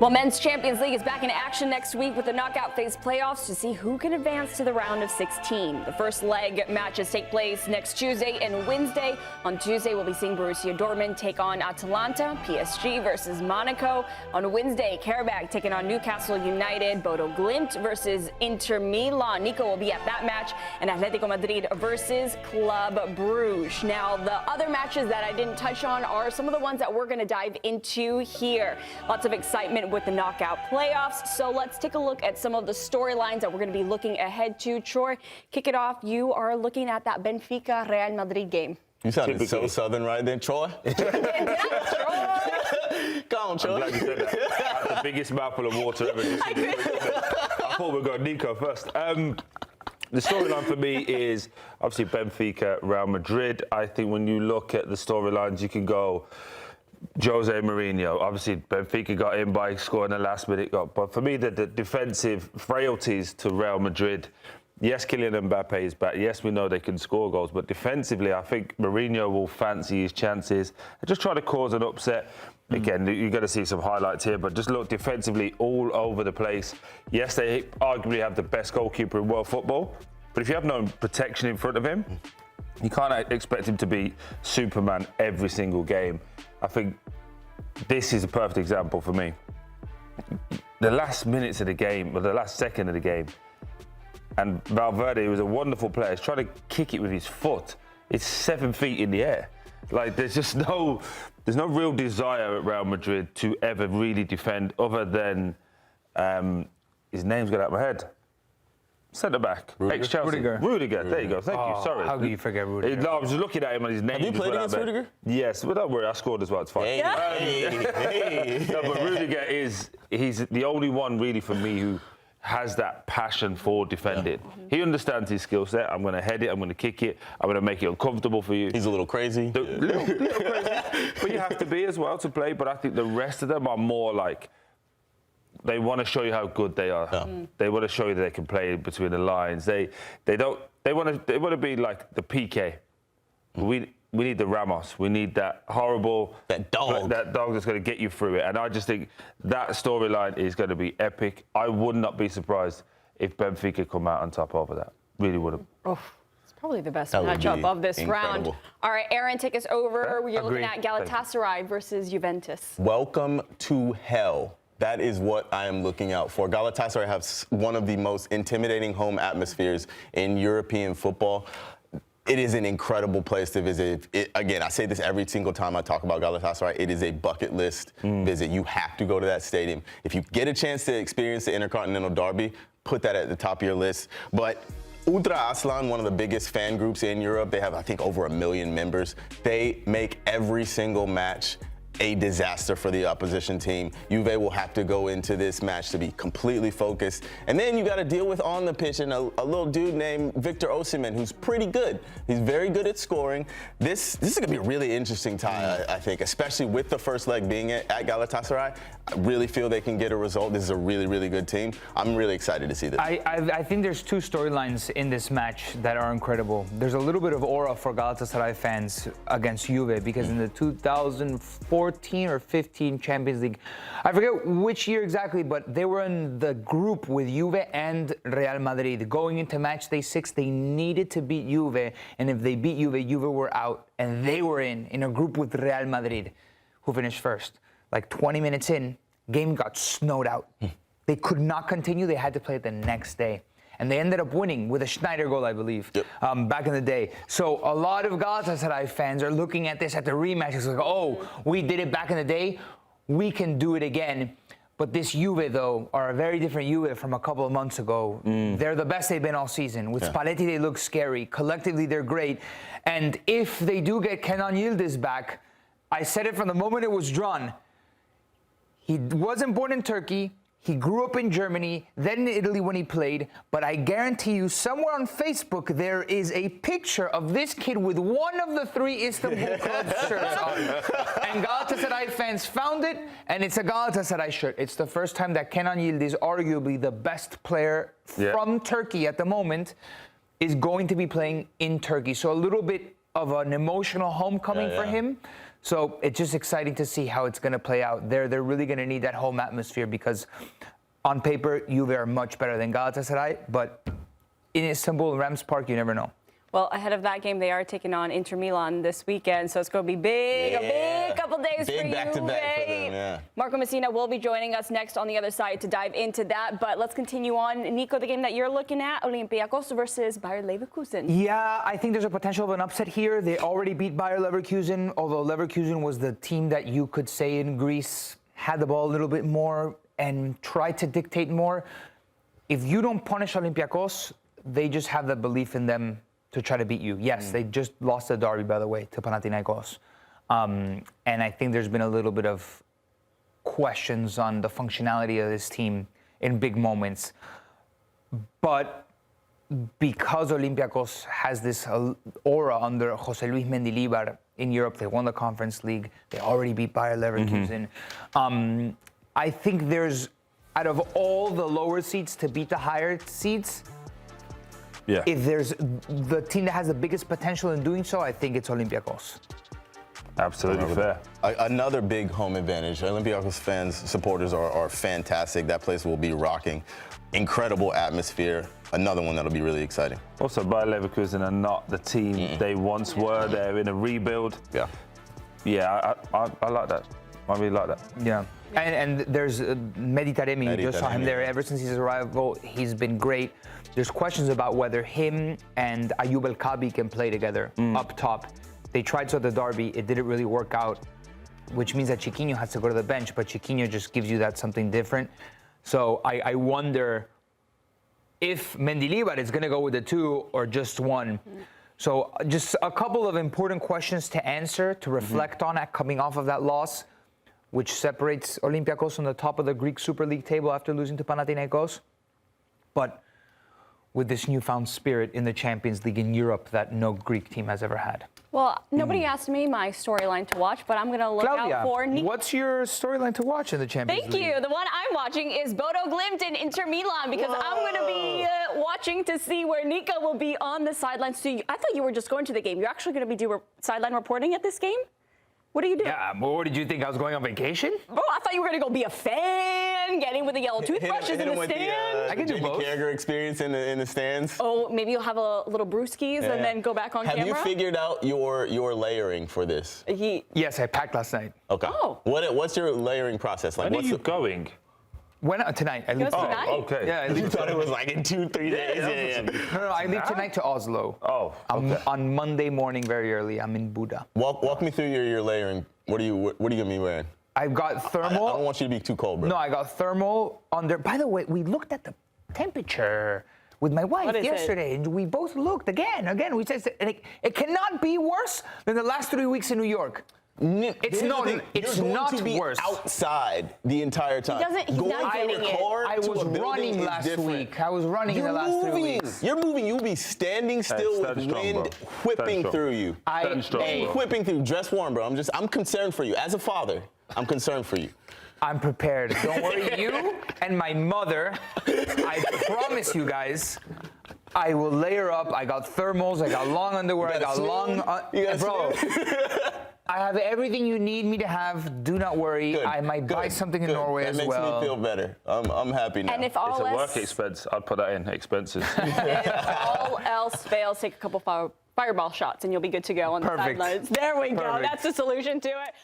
Well, Men's Champions League is back in action next week with the knockout phase playoffs to see who can advance to the round of 16. The first leg matches take place next Tuesday and Wednesday. On Tuesday, we'll be seeing Borussia Dortmund take on Atalanta, PSG versus Monaco. On Wednesday, Carabao taking on Newcastle United, Bodø Glimt versus Inter Milan. Nico will be at that match, and Atletico Madrid versus Club Brugge. Now, the other matches that I didn't touch on are some of the ones that we're going to dive into here. Lots of excitement with the knockout playoffs. So let's take a look at some of the storylines that we're going to be looking ahead to. Troy, kick it off. You are looking at that Benfica Real Madrid game. You sounded so southern right there, Troy. Troy. Come on, Troy. I'm glad you said that. That's the biggest mouthful of water ever. I thought we'd go Nico first. The storyline for me is obviously Benfica, Real Madrid. I think when you look at the storylines, you can go Jose Mourinho. Obviously, Benfica got in by scoring a last-minute goal. But for me, the defensive frailties to Real Madrid, yes, Kylian Mbappe is back. Yes, we know they can score goals. But defensively, I think Mourinho will fancy his chances and just try to cause an upset. Again, you're going to see some highlights here, but just look defensively all over the place. Yes, they arguably have the best goalkeeper in world football. But if you have no protection in front of him, you can't expect him to be Superman every single game. I think this is a perfect example for me. The last minutes of the game, or the last second of the game, and Valverde, who was a wonderful player, is trying to kick it with his foot. It's 7 feet in the air. Like, there's no real desire at Real Madrid to ever really defend other than, his name's got out of my head. Centre back, ex-Chelsea. Rudiger. There you go. Thank you. Sorry. How do you forget Rudiger? No, I was just looking at him and his name. Have you played against Rudiger? Yes, but don't worry, I scored as well. It's fine. Hey. No, but Rudiger he's the only one really for me who has that passion for defending. Yeah. He understands his skill set. I'm going to head it. I'm going to kick it. I'm going to make it uncomfortable for you. He's a little crazy. Little crazy. But you have to be as well to play. But I think the rest of them are more like, they want to show you how good they are. Yeah. They want to show you that they can play between the lines. They want to be like the PK. We need the Ramos. We need that horrible dog that's going to get you through it. And I just think that storyline is going to be epic. I would not be surprised if Benfica come out on top over that. Really wouldn't. Oh. Probably the best matchup of this round. All right, Aaron, take us over. You're looking at Galatasaray versus Juventus. Welcome to hell. That is what I am looking out for. Galatasaray has one of the most intimidating home atmospheres in European football. It is an incredible place to visit. Again, I say this every single time I talk about Galatasaray. It is a bucket list visit. You have to go to that stadium. If you get a chance to experience the Intercontinental Derby, put that at the top of your list. But Ultra Aslan, one of the biggest fan groups in Europe, they have, I think, over 1 million members. They make every single match a disaster for the opposition team. Juve will have to go into this match to be completely focused. And then you got to deal with on the pitch and a little dude named Victor Osimhen, who's pretty good. He's very good at scoring. This is going to be a really interesting tie, I think, especially with the first leg being at Galatasaray. I really feel they can get a result. This is a really, really good team. I'm really excited to see this. I think there's two storylines in this match that are incredible. There's a little bit of aura for Galatasaray fans against Juve because in the 2014 or 15 Champions League, I forget which year exactly, but they were in the group with Juve and Real Madrid. Going into match day 6, they needed to beat Juve, and if they beat Juve, Juve were out, and they were in a group with Real Madrid, who finished first. Like 20 minutes in, game got snowed out. They could not continue. They had to play it the next day. And they ended up winning with a Schneider goal, I believe, back in the day. So a lot of Galatasaray fans are looking at this at the rematch. It's like, oh, we did it back in the day. We can do it again. But this Juve, though, are a very different Juve from a couple of months ago. They're the best they've been all season. With Spalletti, they look scary. Collectively, they're great. And if they do get Kenan Yildiz back, I said it from the moment it was drawn. He wasn't born in Turkey. He grew up in Germany, then in Italy when he played, but I guarantee you somewhere on Facebook there is a picture of this kid with one of the 3 Istanbul club shirts on. And Galatasaray fans found it, and it's a Galatasaray shirt. It's the first time that Kenan Yildiz, arguably the best player from Turkey at the moment, is going to be playing in Turkey. So a little bit of an emotional homecoming for him. So it's just exciting to see how it's going to play out. They're really going to need that home atmosphere because on paper, Juve are much better than Galatasaray, but in Istanbul, Rams Park, you never know. Well, ahead of that game, they are taking on Inter Milan this weekend, so it's going to be big, a big couple days for you. Back-to-back for them, yeah. Marco Messina will be joining us next on the other side to dive into that, but let's continue on. Nico, the game that you're looking at, Olympiacos versus Bayer Leverkusen. Yeah, I think there's a potential of an upset here. They already beat Bayer Leverkusen, although Leverkusen was the team that you could say in Greece had the ball a little bit more and tried to dictate more. If you don't punish Olympiacos, they just have the belief in them to try to beat you. Yes, they just lost the derby, by the way, to Panathinaikos. And I think there's been a little bit of questions on the functionality of this team in big moments. But because Olympiacos has this aura under José Luis Mendilibar in Europe, they won the Conference League, they already beat Bayer Leverkusen. I think there's, out of all the lower seeds to beat the higher seeds, if there's the team that has the biggest potential in doing so, I think it's Olympiacos. Absolutely fair. Another big home advantage. Olympiacos fans, supporters are fantastic. That place will be rocking. Incredible atmosphere. Another one that'll be really exciting. Also, Bayer Leverkusen are not the team they once were. They're in a rebuild. Yeah, I like that. I really like that. Yeah. And there's Mehdi Taremi. You just saw him there. Ever since his arrival, he's been great. There's questions about whether him and Ayoub El Kabi can play together up top. They tried so at the derby. It didn't really work out, which means that Chiquinho has to go to the bench, but Chiquinho just gives you that something different. So I wonder if Mendilibar is going to go with the two or just one. So just a couple of important questions to answer, to reflect on coming off of that loss, which separates Olympiacos on the top of the Greek Super League table after losing to Panathinaikos. But with this newfound spirit in the Champions League in Europe that no Greek team has ever had. Well, nobody asked me my storyline to watch, but I'm going to look out for... what's your storyline to watch in the Champions League? Thank you. The one I'm watching is Bodø, Glimt, and Inter Milan, because I'm going to be watching to see where Nico will be on the sidelines. So I thought you were just going to the game. You're actually going to be doing sideline reporting at this game? What do you do? Yeah, well, what did you think? I was going on vacation? Bro, I thought you were going to go be a fan, getting with the yellow toothbrushes in the stand. I can do both. Carragher experience in the stands. Oh, maybe you'll have a little brewskis and then go back on camera? Have you figured out your layering for this? Yes, I packed last night. Okay. Oh. What's your layering process like? When are you going? When tonight? I leave tonight. Oh, okay. Yeah, I You leave thought it was like in 2-3 days. No, I leave tonight to Oslo. Oh, okay. On Monday morning, very early. I'm in Bodø. Walk me through your layering. What are you gonna be wearing? I've got thermal. I don't want you to be too cold, bro. No, I got thermal under. By the way, we looked at the temperature with my wife yesterday, and we both looked again. We said it cannot be worse than the last 3 weeks in New York. It's not. It's not to be worse. Outside the entire time. He's not getting it. I was running last week. I was running in the last 3 weeks. You're moving. You'll be standing still with wind whipping through you. Whipping through. Dress warm, bro. I'm concerned for you. As a father, I'm concerned for you. I'm prepared. Don't worry. You and my mother, I promise you guys, I will layer up. I got thermals. I got long underwear. I got long. Bro. I have everything you need me to have. Do not worry. Good, I might buy something in Norway as well. That makes me feel better. I'm happy now. And if all It's a work expense. I'd put that in expenses. If all else fails, take a couple fireball shots and you'll be good to go on the sidelines. There we go. That's the solution to it.